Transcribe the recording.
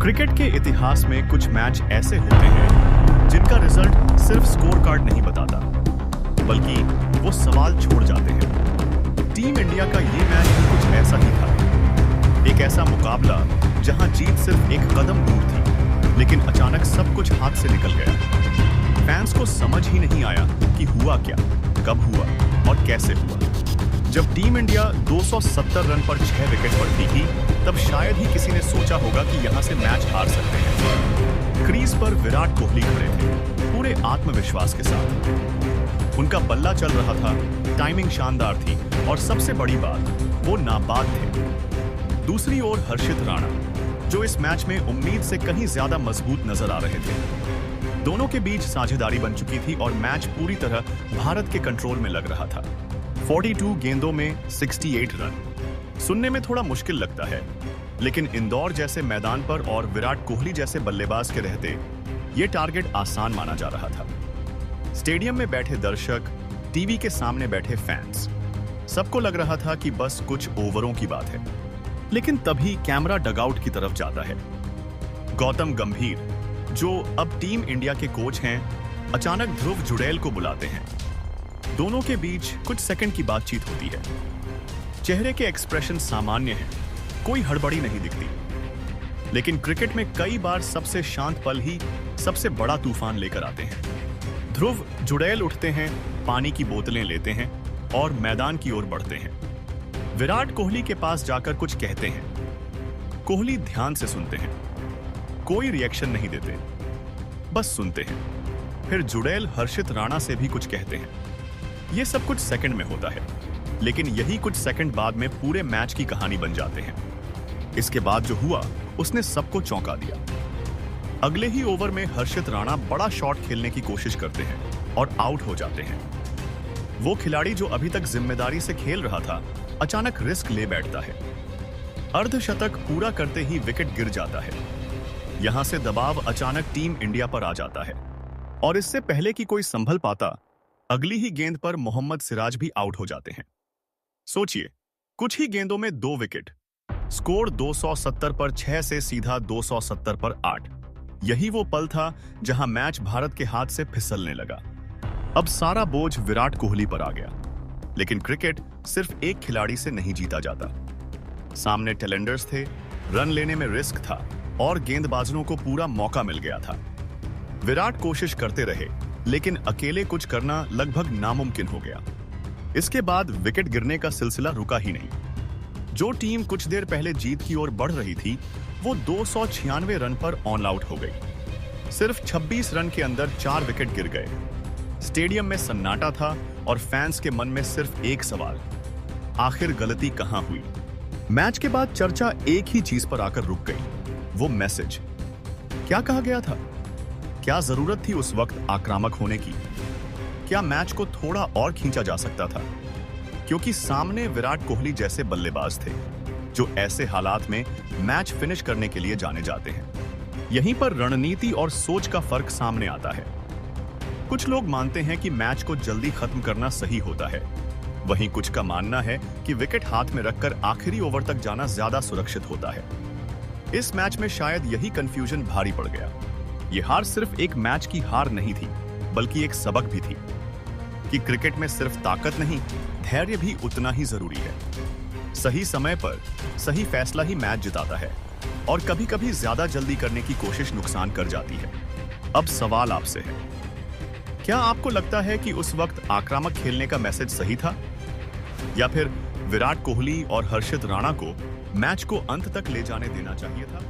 Cricket के इतिहास में कुछ मैच ऐसे होते हैं जिनका रिजल्ट सिर्फ स्कोर कार्ड नहीं बताता, बल्कि वो सवाल छोड़ जाते हैं। टीम इंडिया का ये मैच भी कुछ ऐसा ही था। एक ऐसा मुकाबला जहां जीत सिर्फ एक कदम दूर थी, लेकिन अचानक सब कुछ हाथ से निकल गया। फैंस को समझ ही नहीं आया कि हुआ क्या, कब हुआ और कैसे हुआ। जब टीम इंडिया 270 रन पर 6 विकेट पर टिकी, तब शायद ही किसी ने सोचा होगा कि यहां से मैच हार सकते हैं। क्रीज पर विराट कोहली खड़े थे, पूरे आत्मविश्वास के साथ। उनका बल्ला चल रहा था, टाइमिंग शानदार थी और सबसे बड़ी बात, वो नाबाद थे। दूसरी ओर हर्षित राणा, जो इस मैच में उम्मीद से कहीं ज्यादा मजबूत नजर आ रहे थे। दोनों के बीच साझेदारी बन चुकी थी और मैच पूरी तरह भारत के कंट्रोल में लग रहा था। 42 गेंदों में 68 रन सुनने में थोड़ा मुश्किल लगता है, लेकिन इंदौर जैसे मैदान पर और विराट कोहली जैसे बल्लेबाज के रहते ये टारगेट आसान माना जा रहा था। स्टेडियम में बैठे दर्शक, टीवी के सामने बैठे फैंस, सबको लग रहा था कि बस कुछ ओवरों की बात है। लेकिन तभी कैमरा डगआउट की तरफ जाता है। गौतम गंभीर, जो अब टीम इंडिया के कोच हैं, अचानक ध्रुव जुड़ैल को बुलाते हैं। दोनों के बीच कुछ सेकंड की बातचीत होती है। चेहरे के एक्सप्रेशन सामान्य हैं, कोई हड़बड़ी नहीं दिखती। लेकिन क्रिकेट में कई बार सबसे शांत पल ही सबसे बड़ा तूफान लेकर आते हैं। ध्रुव जुड़ैल उठते हैं, पानी की बोतलें लेते हैं और मैदान की ओर बढ़ते हैं। विराट कोहली के पास जाकर कुछ कहते हैं। कोहली ध्यान से सुनते हैं, कोई रिएक्शन नहीं देते, बस सुनते हैं। फिर जुड़ैल हर्षित राणा से भी कुछ कहते हैं। ये सब कुछ सेकंड में होता है, लेकिन यही कुछ सेकंड बाद में पूरे मैच की कहानी बन जाते हैं। इसके बाद जो हुआ उसने सबको चौंका दिया। अगले ही ओवर में हर्षित राणा बड़ा शॉट खेलने की कोशिश करते हैं और आउट हो जाते हैं। वो खिलाड़ी जो अभी तक जिम्मेदारी से खेल रहा था, अचानक रिस्क ले बैठता है। अर्धशतक पूरा करते ही विकेट गिर जाता है। यहां से दबाव अचानक टीम इंडिया पर आ जाता है और इससे पहले कि कोई संभल पाता, अगली ही गेंद पर मोहम्मद सिराज भी आउट हो जाते हैं। सोचिए, कुछ ही गेंदों में 2 विकेट, स्कोर 270 पर 6 से सीधा 270 पर 8। यही वो पल था जहां मैच भारत के हाथ से फिसलने लगा। अब सारा बोझ विराट कोहली पर आ गया। लेकिन क्रिकेट सिर्फ एक खिलाड़ी से नहीं जीता जाता। सामने टेलेंडर्स थे, रन लेने में रिस्क था और गेंदबाजों को पूरा मौका मिल गया था। विराट कोशिश करते रहे, लेकिन अकेले कुछ करना लगभग नामुमकिन हो गया। इसके बाद विकेट गिरने का सिलसिला रुका ही नहीं। जो टीम कुछ देर पहले जीत की ओर बढ़ रही थी, वो 296 रन पर ऑल आउट हो गई। सिर्फ 26 रन के अंदर 4 विकेट गिर गए। स्टेडियम में सन्नाटा था और फैंस के मन में सिर्फ एक सवाल, आखिर गलती कहां हुई? मैच के बाद चर्चा एक ही चीज पर आकर रुक गई, वो मैसेज। क्या कहा गया था? क्या जरूरत थी उस वक्त आक्रामक होने की? क्या मैच को थोड़ा और खींचा जा सकता था? क्योंकि सामने विराट कोहली जैसे बल्लेबाज थे, जो ऐसे हालात में मैच फिनिश करने के लिए जाने जाते हैं। यहीं पर रणनीति और सोच का फर्क सामने आता है। कुछ लोग मानते हैं कि मैच को जल्दी खत्म करना सही होता है, वहीं कुछ का मानना है कि विकेट हाथ में रखकर आखिरी ओवर तक जाना ज्यादा सुरक्षित होता है। इस मैच में शायद यही कंफ्यूजन भारी पड़ गया। ये हार सिर्फ एक मैच की हार नहीं थी, बल्कि एक सबक भी थी कि क्रिकेट में सिर्फ ताकत नहीं, धैर्य भी उतना ही जरूरी है। सही समय पर सही फैसला ही मैच जिताता है और कभी-कभी ज्यादा जल्दी करने की कोशिश नुकसान कर जाती है। अब सवाल आपसे है, क्या आपको लगता है कि उस वक्त आक्रामक खेलने का मैसेज सही था, या फिर विराट कोहली और हर्षित राणा को मैच को अंत तक ले जाने देना चाहिए था?